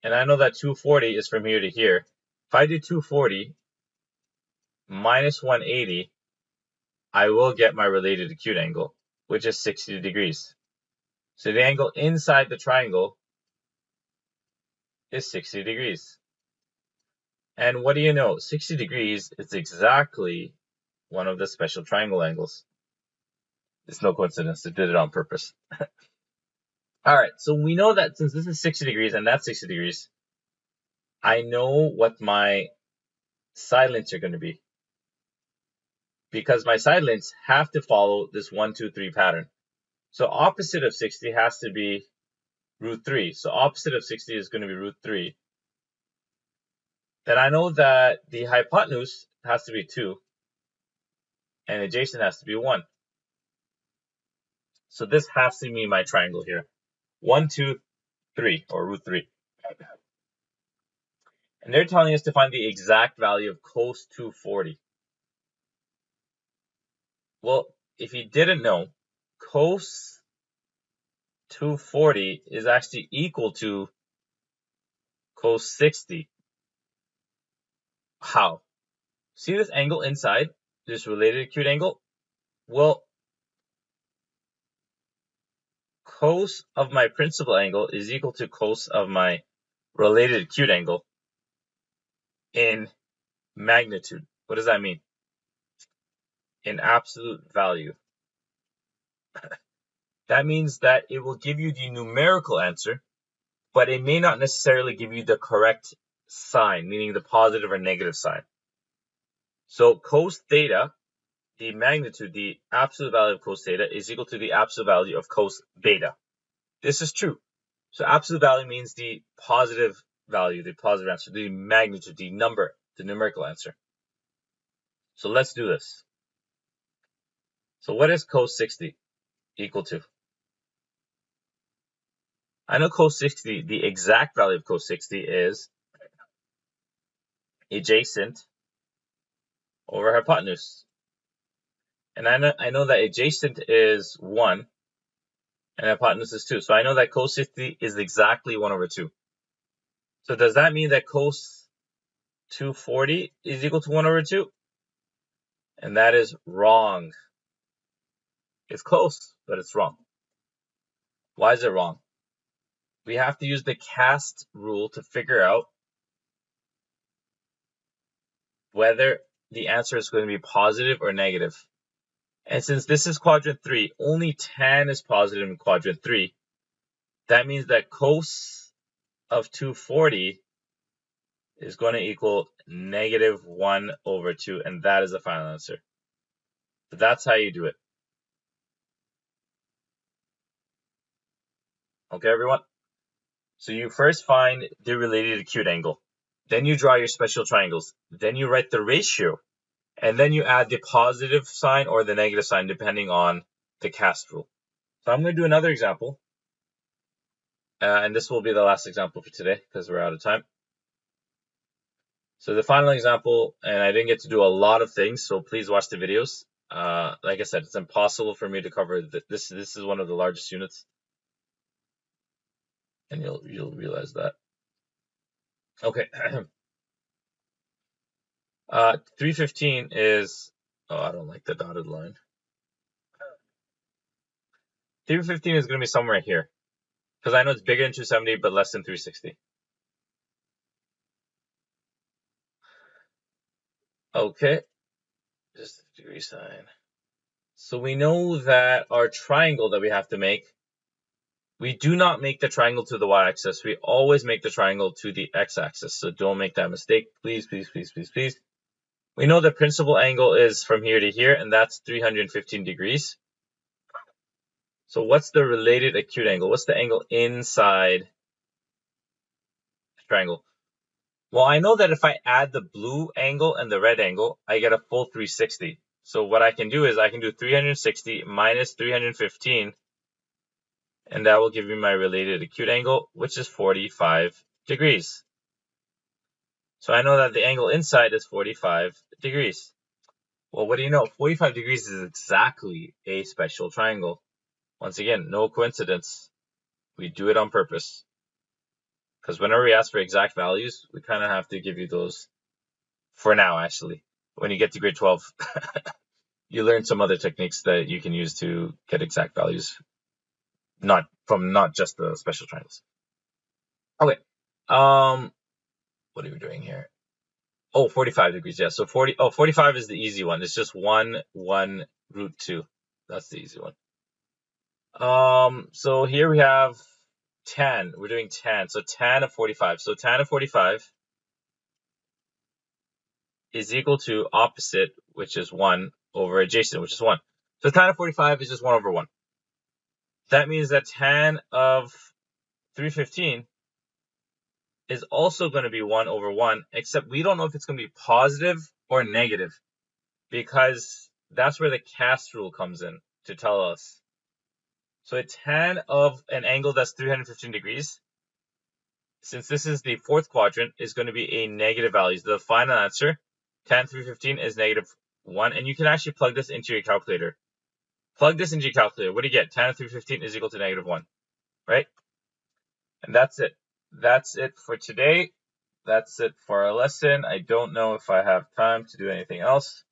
And I know that 240 is from here to here. If I do 240 minus 180, I will get my related acute angle, which is 60 degrees. So the angle inside the triangle is 60 degrees. And what do you know? 60 degrees is exactly one of the special triangle angles. It's no coincidence. They did it on purpose. All right, so we know that since this is 60 degrees and that's 60 degrees, I know what my side lengths are going to be. Because my side lengths have to follow this 1, 2, 3 pattern. So opposite of 60 has to be root 3. So opposite of 60 is going to be root 3. Then I know that the hypotenuse has to be 2 and adjacent has to be 1. So this has to be my triangle here. 1, 2, 3, or root 3. And they're telling us to find the exact value of cos 240. Well, if you didn't know, cos 240 is actually equal to cos 60. How? See this angle inside, this related acute angle? Well, cos of my principal angle is equal to cos of my related acute angle in magnitude. What does that mean? In absolute value. That means that it will give you the numerical answer, but it may not necessarily give you the correct sign, meaning the positive or negative sign. So cos theta, the magnitude, the absolute value of cos theta is equal to the absolute value of cos beta. This is true. So absolute value means the positive value, the positive answer, the magnitude, the number, the numerical answer. So let's do this. So what is cos 60 equal to? I know cos 60, the exact value of cos 60 is adjacent over hypotenuse. And I know that adjacent is 1 and hypotenuse is 2. So I know that cos 60 is exactly 1 over 2. So does that mean that cos 240 is equal to 1 over 2? And that is wrong. It's close, but it's wrong. Why is it wrong? We have to use the cast rule to figure out whether the answer is going to be positive or negative. And since this is quadrant 3, only tan is positive in quadrant 3. That means that cos of 240 is going to equal negative 1 over 2, and that is the final answer. So that's how you do it. Okay, everyone? So you first find the related acute angle. Then you draw your special triangles. Then you write the ratio. And then you add the positive sign or the negative sign depending on the cast rule. So I'm going to do another example. And this will be the last example for today because we're out of time. So the final example, and I didn't get to do a lot of things, so please watch the videos. Like I said, it's impossible for me to cover this. This is one of the largest units. And you'll realize that. Okay. 315 is, oh, I don't like the dotted line. 315 is going to be somewhere here. Because I know it's bigger than 270, but less than 360. Okay. Just a degree sign. So we know that our triangle that we have to make, we do not make the triangle to the y-axis. We always make the triangle to the x-axis. So don't make that mistake. Please, please, please, please, please. We know the principal angle is from here to here, and that's 315 degrees. So what's the related acute angle? What's the angle inside the triangle? Well, I know that if I add the blue angle and the red angle, I get a full 360. So what I can do is I can do 360 minus 315, and that will give me my related acute angle, which is 45 degrees. So I know that the angle inside is 45 degrees. Well, what do you know? 45 degrees is exactly a special triangle. Once again, no coincidence. We do it on purpose. because whenever we ask for exact values, we kind of have to give you those for now, actually. When you get to grade 12, you learn some other techniques that you can use to get exact values, not just the special triangles. Okay. What are we doing here? Oh, 45 degrees. Yeah. So 45 is the easy one. It's just 1 root 2. That's the easy one. So here we have tan. We're doing tan. So tan of 45. So tan of 45 is equal to opposite, which is 1, over adjacent, which is 1. So tan of 45 is just 1 over 1. That means that tan of 315 is also going to be 1 over 1, except we don't know if it's going to be positive or negative, because that's where the cast rule comes in to tell us. So a tan of an angle that's 315 degrees, since this is the fourth quadrant, is going to be a negative value. So the final answer, tan 315 is negative 1, and you can actually plug this into your calculator. Plug this into your calculator. What do you get? Tan of 315 is equal to negative 1, right? And that's it. That's it for today. That's it for our lesson. I don't know if I have time to do anything else.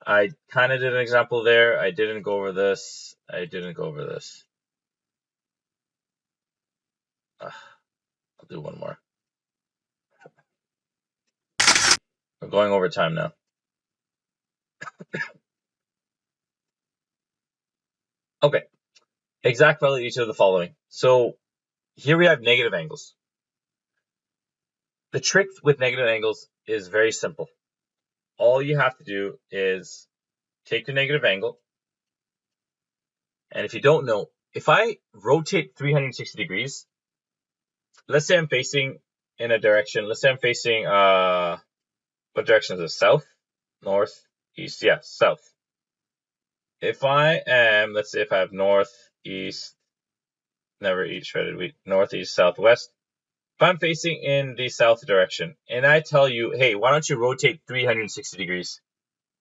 I kind of did an example there. I didn't go over this. I'll do one more. We're going over time now. Okay. Exact value each of the following. So here we have negative angles. The trick with negative angles is very simple. All you have to do is take the negative angle. And if you don't know, if I rotate 360 degrees, let's say I'm facing in a direction. Let's say I'm facing, what direction is it? South, north, east? Yeah, south. If I am, let's say if I have north, east, never eat shredded wheat, northeast, southwest. If I'm facing in the south direction and I tell you, hey, why don't you rotate 360 degrees?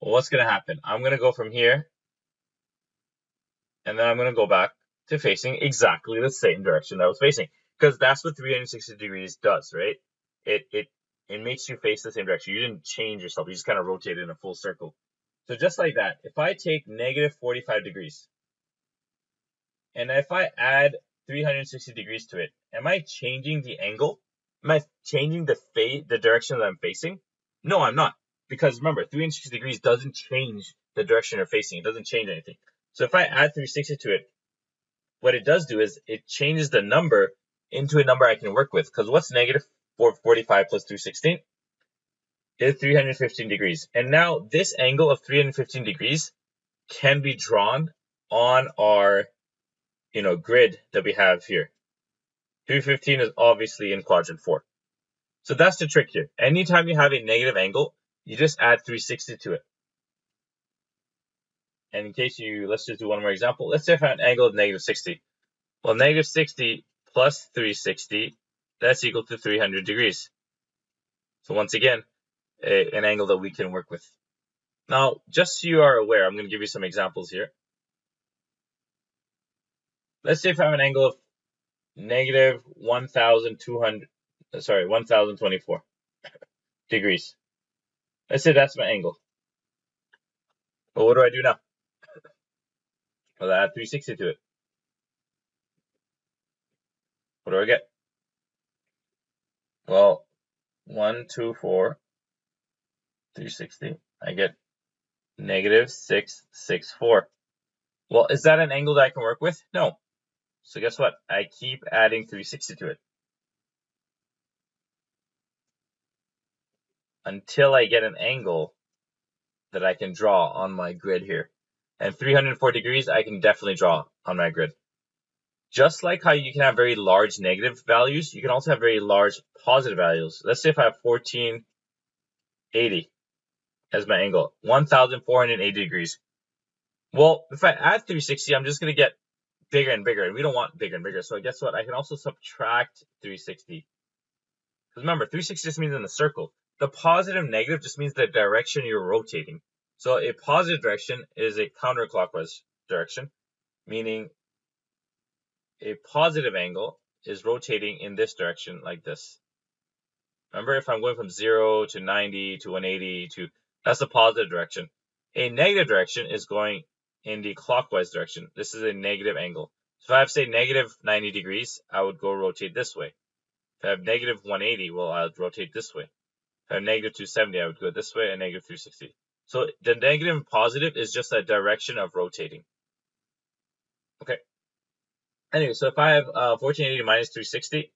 Well, what's going to happen? I'm going to go from here and then I'm going to go back to facing exactly the same direction that I was facing, because that's what 360 degrees does, right? It makes you face the same direction. You didn't change yourself. You just kind of rotated in a full circle. So just like that, if I take negative 45 degrees and if I add 360 degrees to it, am I changing the angle? Am I changing the direction that I'm facing? No, I'm not. Because remember, 360 degrees doesn't change the direction you're facing. It doesn't change anything. So if I add 360 to it, what it does do is it changes the number into a number I can work with. Because what's negative 45 plus 316? Is 315 degrees. And now this angle of 315 degrees can be drawn on our grid that we have here. 315 is obviously in quadrant 4. So that's the trick here. Anytime you have a negative angle, you just add 360 to it. And in case let's just do one more example. Let's say if I have an angle of negative 60. Well, negative 60 plus 360, that's equal to 300 degrees. So once again, an angle that we can work with. Now, just so you are aware, I'm going to give you some examples here. Let's say if I have an angle of negative 1024 degrees. Let's say that's my angle. Well, what do I do now? Well, I add 360 to it. What do I get? Well, 124, 360. I get negative 664. Well, is that an angle that I can work with? No. So guess what? I keep adding 360 to it until I get an angle that I can draw on my grid here. And 304 degrees, I can definitely draw on my grid. Just like how you can have very large negative values, you can also have very large positive values. Let's say if I have 1480 as my angle, 1480 degrees. Well, if I add 360, I'm just going to get bigger and bigger, and we don't want bigger and bigger. So guess what? I can also subtract 360. Because remember, 360 just means in a circle. The positive and negative just means the direction you're rotating. So a positive direction is a counterclockwise direction, meaning a positive angle is rotating in this direction like this. Remember, if I'm going from 0 to 90 to 180 to, that's the positive direction. A negative direction is going in the clockwise direction. This is a negative angle. So if I have, say, negative 90 degrees, I would go rotate this way. If I have negative 180, well, I would rotate this way. If I have negative 270, I would go this way, and negative 360. So the negative and positive is just a direction of rotating. Okay. Anyway, so if I have 1480 minus 360,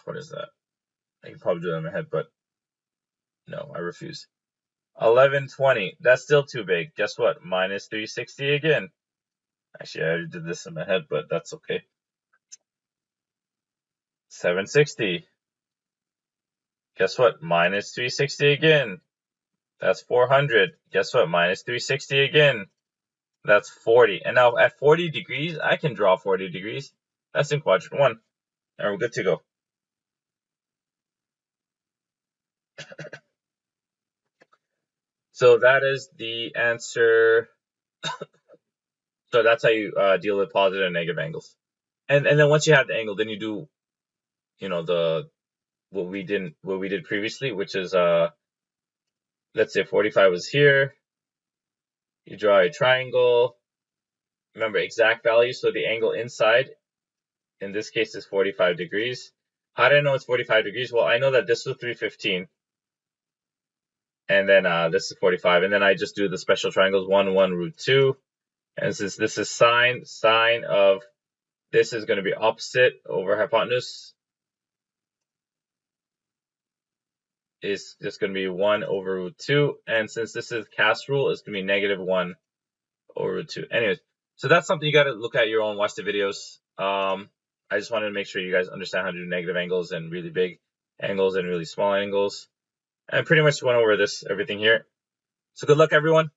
what is that? I can probably do that in my head, but no, I refuse. 1120, that's still too big. Guess what? Minus 360 again. Actually, I already did this in my head, but that's okay. 760. Guess what? Minus 360 again. That's 400. Guess what? Minus 360 again. That's 40. And now at 40 degrees, I can draw 40 degrees. That's in quadrant 1. And we're good to go. So that is the answer. So that's how you deal with positive and negative angles. And then once you have the angle, then you do, what we did previously, which is let's say 45 was here. You draw a triangle. Remember exact value, so the angle inside, in this case, is 45 degrees. How do I know it's 45 degrees? Well, I know that this was 315. And then this is 45. And then I just do the special triangles, 1, 1, root 2. And since this is sine of this is going to be opposite over hypotenuse, is just going to be 1 over root 2. And since this is cast rule, it's going to be negative 1 over root 2. Anyways, so that's something you got to look at your own, watch the videos. I just wanted to make sure you guys understand how to do negative angles and really big angles and really small angles. And pretty much went over everything here. So good luck, everyone.